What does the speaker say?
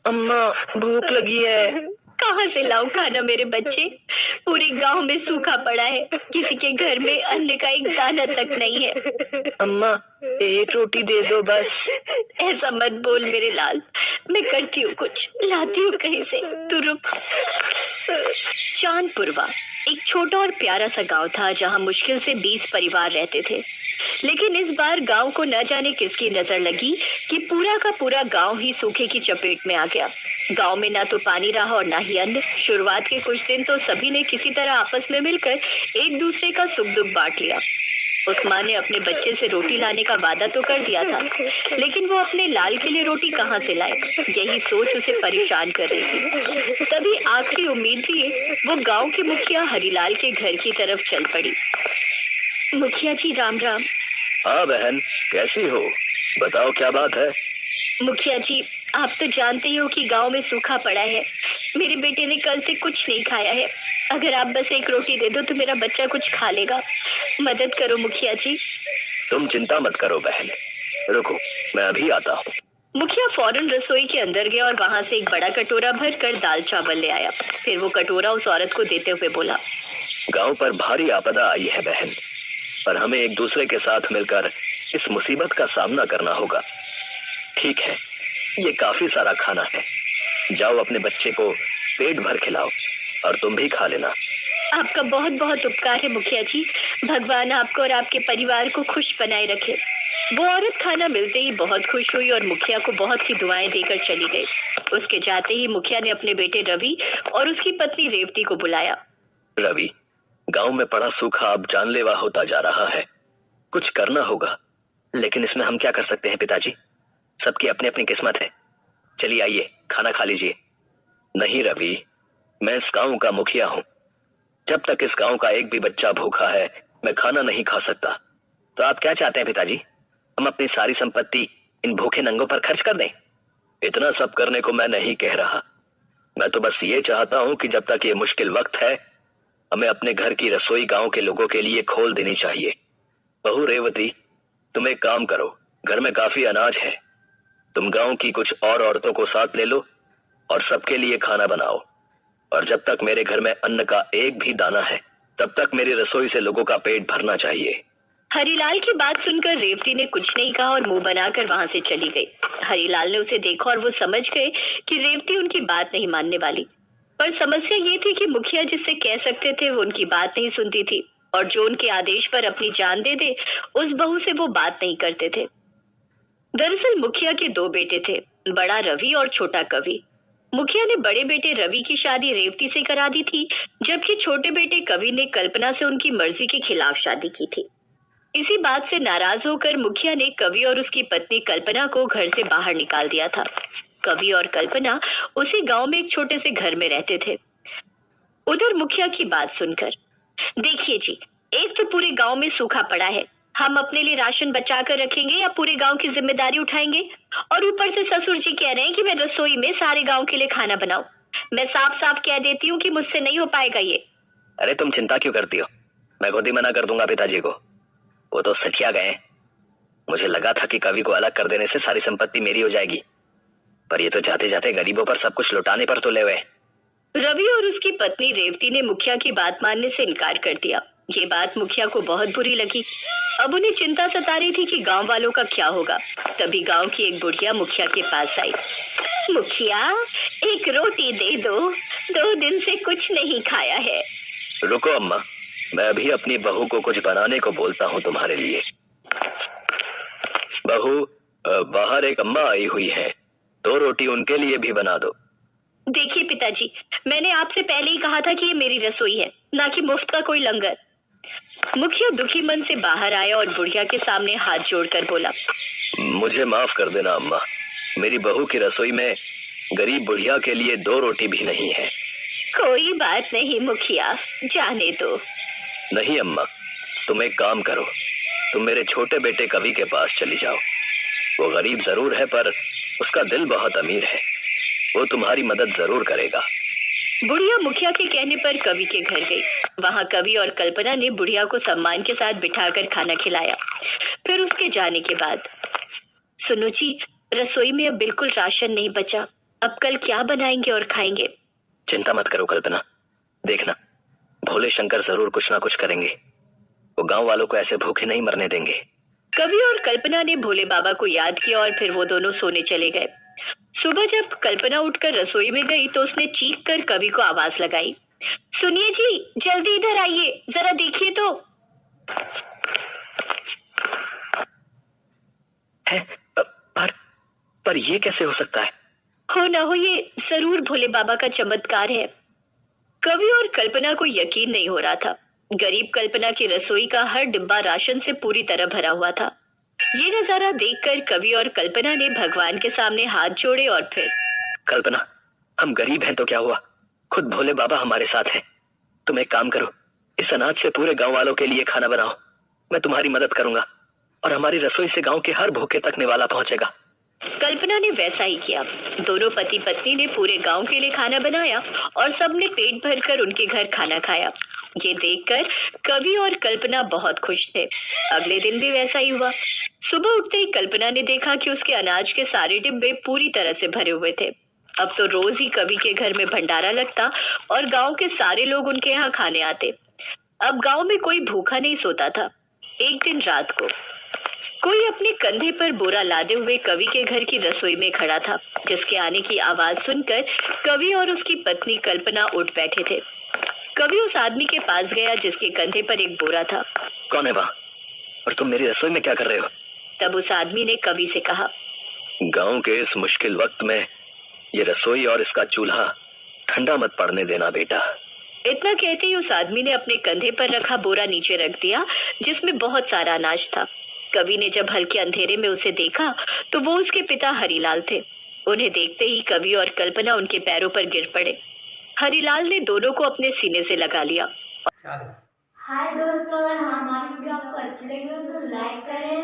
अम्मा, भूख लगी है। कहाँ से लाऊं खाना मेरे बच्चे? पूरे गांव में सूखा पड़ा है, किसी के घर में अन्न का एक दाना तक नहीं है। अम्मा, एक रोटी दे दो बस। ऐसा मत बोल मेरे लाल, मैं करती हूँ कुछ, लाती हूँ कहीं से, तू रुक। चांदपुरवा एक छोटा और प्यारा सा गांव था जहां मुश्किल से 20 परिवार रहते थे। लेकिन इस बार गांव को न जाने किसकी नजर लगी कि पूरा का पूरा गांव ही सूखे की चपेट में आ गया। गांव में ना तो पानी रहा और ना ही अन्न। शुरुआत के कुछ दिन तो सभी ने किसी तरह आपस में मिलकर एक दूसरे का सुख दुख बांट लिया। उस्मान ने अपने बच्चे से रोटी लाने का वादा तो कर दिया था, लेकिन वो अपने लाल के लिए रोटी कहाँ से लाए, यही सोच उसे परेशान कर रही थी। तभी आखिरी उम्मीद लिए वो गांव के मुखिया हरिलाल के घर की तरफ चल पड़ी। मुखिया जी राम राम। हाँ बहन, कैसी हो? बताओ क्या बात है? मुखिया जी, आप तो जानते ही हो कि गांव में सूखा पड़ा है। मेरे बेटे ने कल से कुछ नहीं खाया है। अगर आप बस एक रोटी दे दो तो मेरा बच्चा कुछ खा लेगा। मदद करो मुखिया जी। तुम चिंता मत करो बहन, रुको मैं अभी आता हूँ। मुखिया फौरन रसोई के अंदर गया और वहां से एक बड़ा कटोरा भर कर दाल चावल ले आया। फिर वो कटोरा उस औरत को देते हुए बोला, गांव पर भारी आपदा आई है बहन, पर हमें एक दूसरे के साथ मिलकर इस मुसीबत का सामना करना होगा। ठीक है, ये काफी सारा खाना है, जाओ अपने बच्चे को पेट भर खिलाओ और तुम भी खा लेना। आपका बहुत बहुत उपकार है मुखिया जी। भगवान आपको और आपके परिवार को खुश बनाए रखे। वो औरत खाना मिलते ही बहुत खुश हुई और मुखिया को बहुत सी दुआएं देकर चली गई। उसके जाते ही मुखिया ने अपने बेटे रवि और उसकी पत्नी रेवती को बुलाया। रवि, गांव में पड़ा सूखा अब जानलेवा होता जा रहा है, कुछ करना होगा। लेकिन इसमें हम क्या कर सकते हैं पिताजी? सबकी अपनी अपनी किस्मत है। चलिए आइए खाना खा लीजिए। नहीं रवि, मैं इस गांव का मुखिया हूं। जब तक इस गांव का एक भी बच्चा भूखा है मैं खाना नहीं खा सकता। तो आप क्या चाहते हैं पिताजी? हम अपनी सारी संपत्ति इन भूखे नंगों पर खर्च कर दें? इतना सब करने को मैं नहीं कह रहा। मैं तो बस ये चाहता हूं कि जब तक ये मुश्किल वक्त है हमें अपने घर की रसोई गांव के लोगों के लिए खोल देनी चाहिए। बहू रेवती, तुम एक काम करो, घर में काफी अनाज है, तुम गांव की कुछ और औरतों को साथ ले लो और सबके लिए खाना बनाओ। और जब तक मेरे घर में अन्न का एक भी दाना है तब तक मेरी रसोई से लोगों का पेट भरना चाहिए। हरिलाल की बात सुनकर रेवती ने कुछ नहीं कहा और मुंह बनाकर वहां से चली गई। हरिलाल ने उसे देखा और वो समझ गए कि रेवती उनकी बात नहीं मानने वाली। पर समस्या ये थी कि मुखिया जिससे कह सकते थे वो उनकी बात नहीं सुनती थी, और जो उनके आदेश पर अपनी जान दे दे उस बहू से वो बात नहीं करते थे। दरअसल मुखिया के दो बेटे थे, बड़ा रवि और छोटा कवि। मुखिया ने बड़े बेटे रवि की शादी रेवती से करा दी थी, जबकि छोटे बेटे कवि ने कल्पना से उनकी मर्जी के खिलाफ शादी की थी। इसी बात से नाराज होकर मुखिया ने कवि और उसकी पत्नी कल्पना को घर से बाहर निकाल दिया था। कवि और कल्पना उसी गांव में एक छोटे से घर में रहते थे। उधर मुखिया की बात सुनकर, देखिए जी, एक तो पूरे गांव में सूखा पड़ा है, हम अपने लिए राशन बचा कर रखेंगे या पूरे गांव की जिम्मेदारी उठाएंगे? और ऊपर से ससुर जी कह रहे हैं कि मैं रसोई में सारे गांव के लिए खाना बनाऊं। मैं साफ साफ कह देती हूँ कि मुझसे नहीं हो पाएगा ये। अरे तुम चिंता क्यों करती हो? मैं खुद ही मना कर दूंगा पिताजी को, वो तो सठिया गए। मुझे लगा था कि कवि को अलग कर देने से सारी संपत्ति मेरी हो जाएगी, पर ये तो जाते जाते गरीबों पर सब कुछ लुटाने पर तुले हुए। रवि और उसकी पत्नी रेवती ने मुखिया की बात मानने से इनकार कर दिया। ये बात मुखिया को बहुत बुरी लगी। अब उन्हें चिंता सता रही थी कि गांव वालों का क्या होगा। तभी गांव की एक बुढ़िया मुखिया के पास आई। मुखिया, एक रोटी दे दो, 2 दिन से कुछ नहीं खाया है। रुको अम्मा, मैं अभी अपनी बहू को कुछ बनाने को बोलता हूँ तुम्हारे लिए। बहू, बाहर एक अम्मा आई हुई है, 2 रोटी उनके लिए भी बना दो। देखिए पिताजी, मैंने आपसे पहले ही कहा था कि ये मेरी रसोई है, ना कि मुफ्त का कोई लंगर। मुखिया दुखी मन से बाहर आया और बुढ़िया के सामने हाथ जोड़कर बोला, मुझे माफ कर देना अम्मा, मेरी बहू की रसोई में गरीब बुढ़िया के लिए 2 रोटी भी नहीं है। कोई बात नहीं मुखिया, जाने दो। नहीं अम्मा, तुम एक काम करो, तुम मेरे छोटे बेटे कवि के पास चली जाओ। वो गरीब जरूर है पर उसका दिल बहुत अमीर है, वो तुम्हारी मदद जरूर करेगा। बुढ़िया मुखिया के कहने पर कवि के घर गई। वहां कवि और कल्पना ने बुढ़िया को सम्मान के साथ बिठाकर खाना खिलाया। फिर उसके जाने के बाद, सुनो जी, रसोई में अब बिल्कुल राशन नहीं बचा। अब कल क्या बनाएंगे और खाएंगे? चिंता मत करो कल्पना, देखना भोले शंकर जरूर कुछ ना कुछ करेंगे। वो गांव वालों को ऐसे भूखे नहीं मरने देंगे। कवि और कल्पना ने भोले बाबा को याद किया और फिर वो दोनों सोने चले गए। सुबह जब कल्पना उठकर रसोई में गई तो उसने चीख कर कवि को आवाज लगाई, सुनिए जी, जल्दी इधर आइए, जरा देखिए तो। है पर ये कैसे हो सकता है? हो ना हो, ये जरूर भोले बाबा का चमत्कार है। कवि और कल्पना को यकीन नहीं हो रहा था। गरीब कल्पना की रसोई का हर डिब्बा राशन से पूरी तरह भरा हुआ था। ये नजारा देखकर कवि और कल्पना ने भगवान के सामने हाथ जोड़े और फिर, कल्पना, हम गरीब हैं तो क्या हुआ, खुद भोले बाबा हमारे साथ हैं। तुम एक काम करो, इस अनाज से पूरे गांव वालों के लिए खाना बनाओ। मैं तुम्हारी मदद करूंगा और हमारी रसोई से गांव के हर भूखे तक निवाला पहुंचेगा। कल्पना ने वैसा ही किया। दोनों पति पत्नी ने पूरे गांव के लिए खाना बनाया और सबने पेट भरकर उनके घर खाना खाया। ये देखकर कवि और कल्पना बहुत खुश थे। अगले दिन भी वैसा ही हुआ। सुबह उठते ही कल्पना ने देखा कि उसके अनाज के सारे डिब्बे पूरी तरह से भरे हुए थे। अब तो रोज ही कवि के घर में भंडारा लगता और गांव के सारे लोग उनके यहाँ खाने आते। अब गांव में कोई भूखा नहीं सोता था। एक दिन रात को कोई अपने कंधे पर बोरा लादे हुए कवि के घर की रसोई में खड़ा था, जिसके आने की आवाज सुनकर कवि और उसकी पत्नी कल्पना उठ बैठे थे। कवि उस आदमी के पास गया जिसके कंधे पर एक बोरा था। कौन है वहाँ और तुम मेरी रसोई में क्या कर रहे हो? तब उस आदमी ने कवि से कहा, गांव के इस मुश्किल वक्त में ये रसोई और इसका चूल्हा ठंडा मत पड़ने देना बेटा। इतना कहते ही उस आदमी ने अपने कंधे पर रखा बोरा नीचे रख दिया, जिसमें बहुत सारा अनाज था। कवि ने जब हल्के अंधेरे में उसे देखा तो वो उसके पिता हरिलाल थे। उन्हें देखते ही कवि और कल्पना उनके पैरों पर गिर पड़े। हरिलाल ने दोनों को अपने सीने से लगा लिया। हाय दोस्तों, अगर हमारी वीडियो आपको अच्छी लगी हो तो लाइक करें,